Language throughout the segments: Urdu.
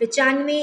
95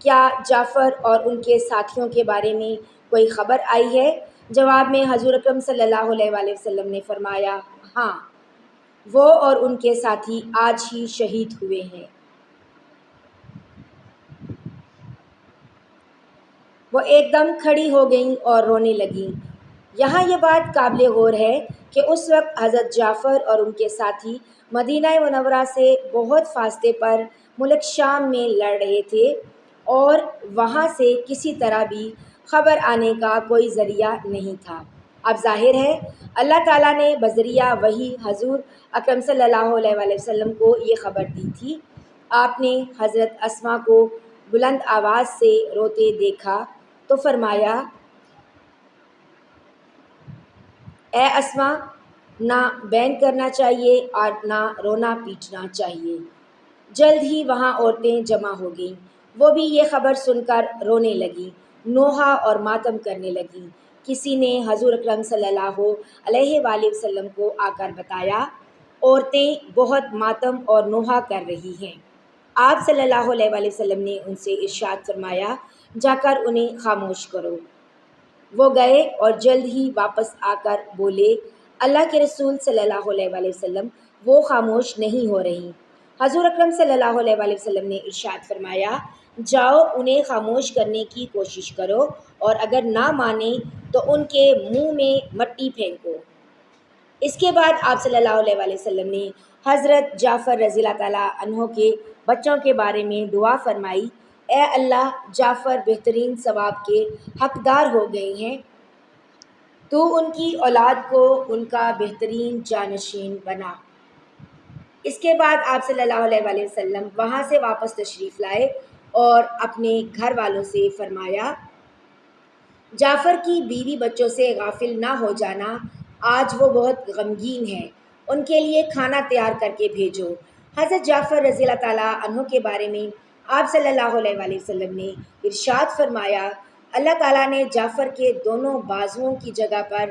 کیا جعفر اور ان کے ساتھیوں کے بارے میں کوئی خبر آئی ہے؟ جواب میں حضور اکرم صلی اللہ علیہ وآلہ وسلم نے فرمایا، ہاں، وہ اور ان کے ساتھی آج ہی شہید ہوئے ہیں۔ وہ ایک دم کھڑی ہو گئیں اور رونے لگیں۔ یہاں یہ بات قابل غور ہے کہ اس وقت حضرت جعفر اور ان کے ساتھی مدینہ منورہ سے بہت فاصلے پر ملک شام میں لڑ رہے تھے اور وہاں سے کسی طرح بھی خبر آنے کا کوئی ذریعہ نہیں تھا۔ اب ظاہر ہے اللہ تعالیٰ نے بذریعہ وحی حضور اکرم صلی اللہ علیہ وآلہ وسلم کو یہ خبر دی تھی۔ آپ نے حضرت اسماء کو بلند آواز سے روتے دیکھا تو فرمایا، اے اسماء، نہ بین کرنا چاہیے اور نہ رونا پیٹنا چاہیے۔ جلد ہی وہاں عورتیں جمع ہو گئیں، وہ بھی یہ خبر سن کر رونے لگیں، نوحہ اور ماتم کرنے لگیں۔ کسی نے حضور اکرم صلی اللہ علیہ وآلہ وسلم کو آ کر بتایا، عورتیں بہت ماتم اور نوحہ کر رہی ہیں۔ آپ صلی اللہ علیہ وآلہ وسلم نے ان سے ارشاد فرمایا، جا کر انہیں خاموش کرو۔ وہ گئے اور جلد ہی واپس آ کر بولے، اللہ کے رسول صلی اللہ علیہ وآلہ وسلم، وہ خاموش نہیں ہو رہی۔ حضور اکرم صلی اللہ علیہ وآلہ وسلم نے ارشاد فرمایا، جاؤ انہیں خاموش کرنے کی کوشش کرو اور اگر نہ مانیں تو ان کے منہ میں مٹی پھینکو۔ اس کے بعد آپ صلی اللہ علیہ وآلہ وسلم نے حضرت جعفر رضی اللہ تعالیٰ عنہ کے بچوں کے بارے میں دعا فرمائی، اے اللہ، جعفر بہترین ثواب کے حقدار ہو گئے ہیں، تو ان کی اولاد کو ان کا بہترین جانشین بنا۔ اس کے بعد آپ صلی اللہ علیہ وآلہ وسلم وہاں سے واپس تشریف لائے اور اپنے گھر والوں سے فرمایا، جعفر کی بیوی بچوں سے غافل نہ ہو جانا، آج وہ بہت غمگین ہیں، ان کے لیے کھانا تیار کر کے بھیجو۔ حضرت جعفر رضی اللہ تعالیٰ عنہ کے بارے میں آپ صلی اللہ علیہ وآلہ وسلم نے ارشاد فرمایا، اللہ تعالیٰ نے جعفر کے دونوں بازوؤں کی جگہ پر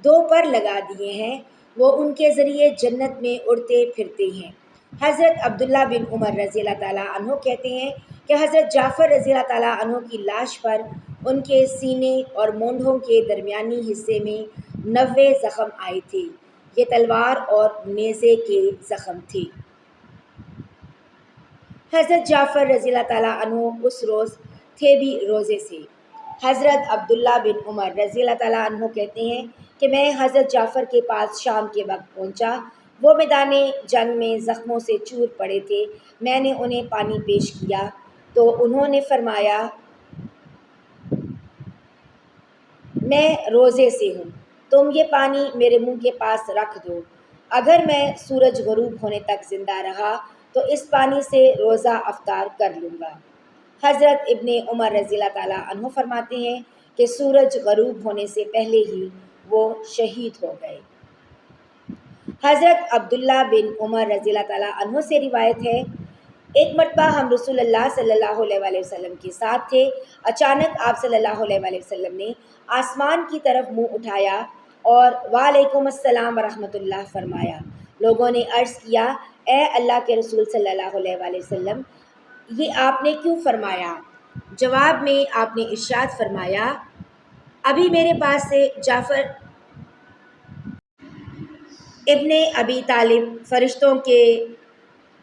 دو پر لگا دیے ہیں، وہ ان کے ذریعے جنت میں اڑتے پھرتے ہیں۔ حضرت عبداللہ بن عمر رضی اللہ تعالیٰ عنہ کہتے ہیں کہ حضرت جعفر رضی اللہ تعالیٰ عنہ کی لاش پر ان کے سینے اور مونڈھوں کے درمیانی حصے میں 90 زخم آئے تھے، یہ تلوار اور نیزے کے زخم تھے۔ حضرت جعفر رضی اللہ تعالیٰ عنہ اس روز تھے بھی روزے سے۔ حضرت عبداللہ بن عمر رضی اللہ تعالیٰ عنہ کہتے ہیں کہ میں حضرت جعفر کے پاس شام کے وقت پہنچا، وہ میدان جنگ میں زخموں سے چور پڑے تھے، میں نے انہیں پانی پیش کیا تو انہوں نے فرمایا، میں روزے سے ہوں، تم یہ پانی میرے منہ کے پاس رکھ دو، اگر میں سورج غروب ہونے تک زندہ رہا تو اس پانی سے روزہ افطار کر لوں گا۔ حضرت ابن عمر رضی اللہ تعالیٰ عنہ فرماتے ہیں کہ سورج غروب ہونے سے پہلے ہی وہ شہید ہو گئے۔ حضرت عبداللہ بن عمر رضی اللہ تعالیٰ عنہ سے روایت ہے، ایک مرتبہ ہم رسول اللہ صلی اللہ علیہ وآلہ وسلم کے ساتھ تھے، اچانک آپ صلی اللہ علیہ وآلہ وسلم نے آسمان کی طرف منہ اٹھایا اور وعلیکم السلام ورحمۃ اللہ فرمایا۔ لوگوں نے عرض کیا، اے اللہ کے رسول صلی اللہ علیہ وآلہ وسلم، یہ آپ نے کیوں فرمایا؟ جواب میں آپ نے ارشاد فرمایا، ابھی میرے پاس سے جعفر ابن ابی طالب فرشتوں کے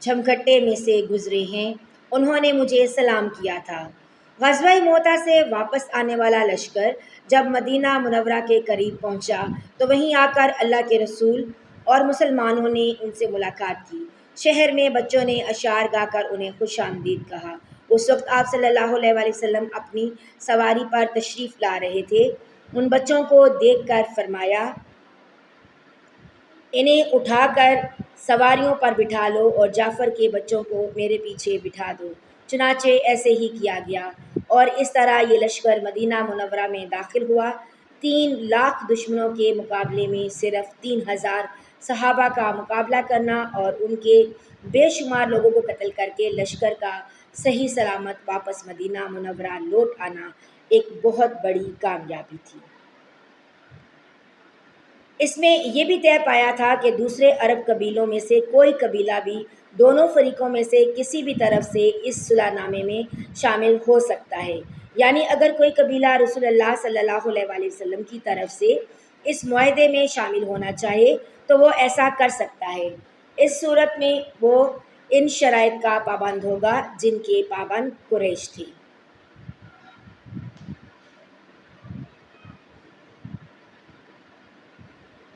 جھمکٹے میں سے گزرے ہیں، انہوں نے مجھے سلام کیا تھا۔ غزوہ موتا سے واپس آنے والا لشکر جب مدینہ منورہ کے قریب پہنچا تو وہیں آ کر اللہ کے رسول اور مسلمانوں نے ان سے ملاقات کی۔ شہر میں بچوں نے اشعار گا کر انہیں خوش آمدید کہا۔ اس وقت آپ صلی اللہ علیہ وآلہ وسلم اپنی سواری پر تشریف لا رہے تھے، ان بچوں کو دیکھ کر فرمایا، انہیں اٹھا کر سواریوں پر بٹھا لو اور جعفر کے بچوں کو میرے پیچھے بٹھا دو۔ چنانچہ ایسے ہی کیا گیا اور اس طرح یہ لشکر مدینہ منورہ میں داخل ہوا۔ 3 لاکھ دشمنوں کے مقابلے میں صرف 3000 صحابہ کا مقابلہ کرنا اور ان کے بے شمار لوگوں کو قتل کر کے لشکر کا صحیح سلامت واپس مدینہ منورہ لوٹ آنا ایک بہت بڑی کامیابی تھی۔ اس میں یہ بھی طے پایا تھا کہ دوسرے عرب قبیلوں میں سے کوئی قبیلہ بھی دونوں فریقوں میں سے کسی بھی طرف سے اس صلح نامے میں شامل ہو سکتا ہے۔ یعنی اگر کوئی قبیلہ رسول اللہ صلی اللہ علیہ وآلہ وسلم کی طرف سے اس معاہدے میں شامل ہونا چاہے تو وہ ایسا کر سکتا ہے۔ اس صورت میں وہ ان شرائط کا پابند ہوگا جن کے پابند قریش تھی۔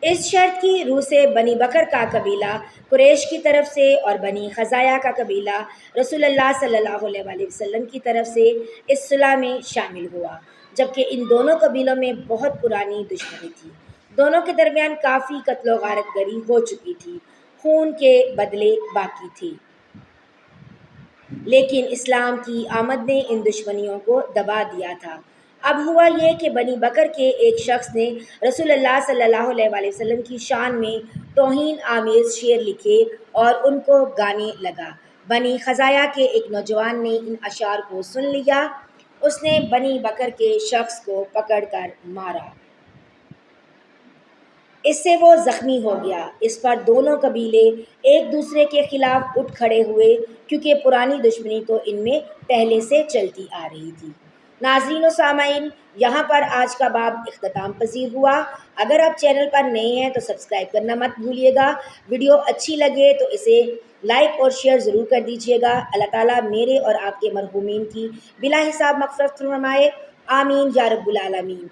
اس شرط کی روح سے بنی بکر کا قبیلہ قریش کی طرف سے اور بنی خزاعہ کا قبیلہ رسول اللہ صلی اللہ علیہ وآلہ وسلم کی طرف سے اس صلح میں شامل ہوا، جبکہ ان دونوں قبیلوں میں بہت پرانی دشمنی تھی۔ دونوں کے درمیان کافی قتل و غارت گری ہو چکی تھی، خون کے بدلے باقی تھی، لیکن اسلام کی آمد نے ان دشمنیوں کو دبا دیا تھا۔ اب ہوا یہ کہ بنی بکر کے ایک شخص نے رسول اللہ صلی اللہ علیہ وآلہ وسلم کی شان میں توہین آمیز شعر لکھے اور ان کو گانے لگا۔ بنی خزاعہ کے ایک نوجوان نے ان اشعار کو سن لیا، اس نے بنی بکر کے شخص کو پکڑ کر مارا، اس سے وہ زخمی ہو گیا۔ اس پر دونوں قبیلے ایک دوسرے کے خلاف اٹھ کھڑے ہوئے، کیونکہ پرانی دشمنی تو ان میں پہلے سے چلتی آ رہی تھی۔ ناظرین و سامعین، یہاں پر آج کا باب اختتام پذیر ہوا۔ اگر آپ چینل پر نئے ہیں تو سبسکرائب کرنا مت بھولیے گا۔ ویڈیو اچھی لگے تو اسے لائک اور شیئر ضرور کر دیجیے گا۔ اللہ تعالیٰ میرے اور آپ کے مرحومین کی بلا حساب مغفرت فرمائے، آمین یا رب العالمین۔